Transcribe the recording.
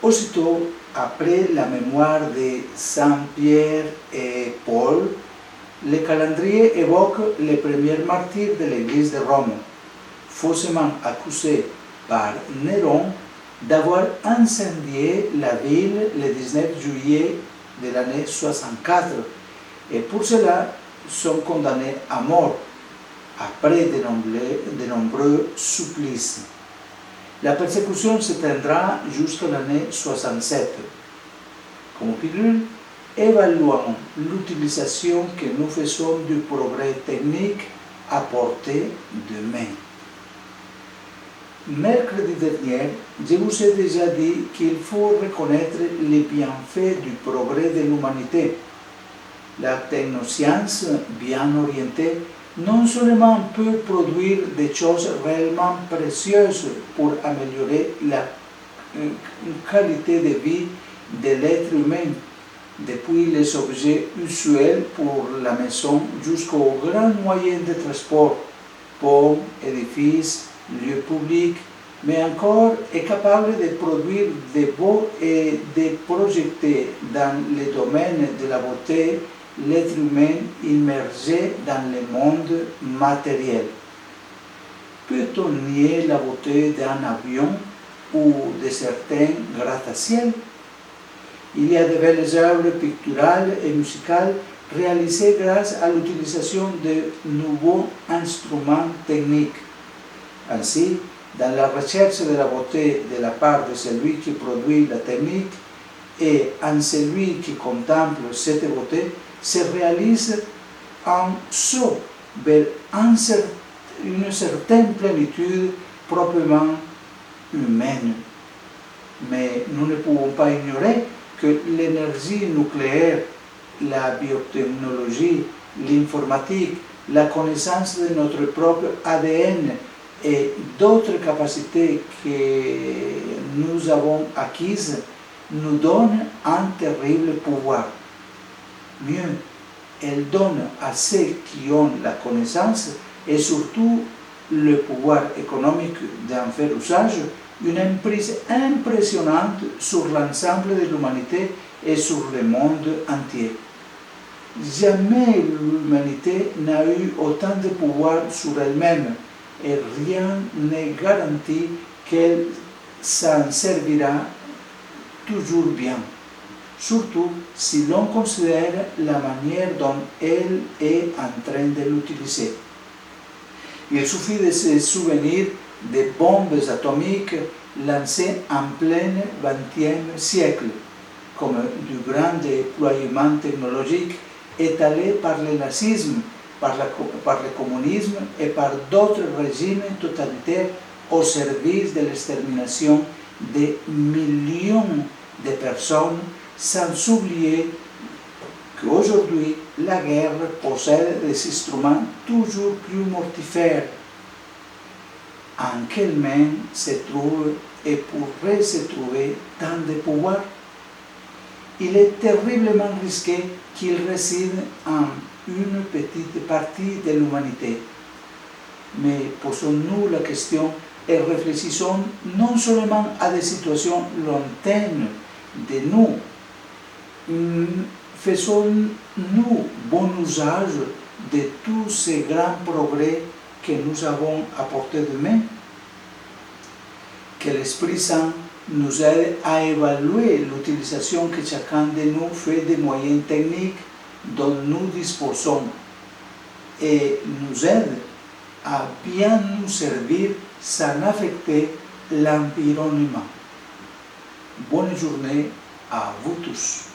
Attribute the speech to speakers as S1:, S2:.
S1: Aussitôt après la mémoire de Saint-Pierre et Paul, le calendrier évoque les premiers martyrs de l'Église de Rome, faussement accusés par Néron d'avoir incendié la ville le 19 juillet de l'année 64 et pour cela sont condamnés à mort après de nombreux supplices. La persécution s'éteindra jusqu'à l'année 67. Comme pilule, évaluons l'utilisation que nous faisons du progrès technique à portée de main. Mercredi dernier, je vous ai déjà dit qu'il faut reconnaître les bienfaits du progrès de l'humanité. La technoscience bien orientée non seulement peut produire des choses réellement précieuses pour améliorer la qualité de vie de l'être humain, depuis les objets usuels pour la maison jusqu'aux grands moyens de transport, ponts, édifices, lieux publics, mais encore est capable de produire des beaux et de projeter dans le domaine de la beauté l'être humain immergé dans le monde matériel. Peut-on nier la beauté d'un avion ou de certains gratte-ciel? Il y a de belles œuvres picturales et musicales réalisées grâce à l'utilisation de nouveaux instruments techniques. Ainsi, dans la recherche de la beauté de la part de celui qui produit la technique et en celui qui contemple cette beauté, se réalise un saut vers une certaine plénitude proprement humaine. Mais nous ne pouvons pas ignorer que l'énergie nucléaire, la biotechnologie, l'informatique, la connaissance de notre propre ADN et d'autres capacités que nous avons acquises nous donnent un terrible pouvoir. Mieux, elle donne à ceux qui ont la connaissance et surtout le pouvoir économique d'en faire usage une emprise impressionnante sur l'ensemble de l'humanité et sur le monde entier. Jamais l'humanité n'a eu autant de pouvoir sur elle-même et rien n'est garanti qu'elle s'en servira toujours bien. Surtout si l'on considère la manière dont elle est en train de l'utiliser. Il suffit de se souvenir des bombes atomiques lancées en plein XXe siècle, comme du grand déploiement technologique étalé par le nazisme, par le communisme et par d'autres régimes totalitaires au service de l'extermination de millions de personnes, sans oublier qu'aujourd'hui, la guerre possède des instruments toujours plus mortifères. En quelle main se trouve et pourrait se trouver tant de pouvoir? Il est terriblement risqué qu'il réside en une petite partie de l'humanité. Mais posons-nous la question et réfléchissons non seulement à des situations lointaines de nous, faisons-nous bon usage de tous ces grands progrès que nous avons apportés de main? Que l'Esprit Saint nous aide à évaluer l'utilisation que chacun de nous fait des moyens techniques dont nous disposons et nous aide à bien nous servir sans affecter l'environnement. Bonne journée à vous tous.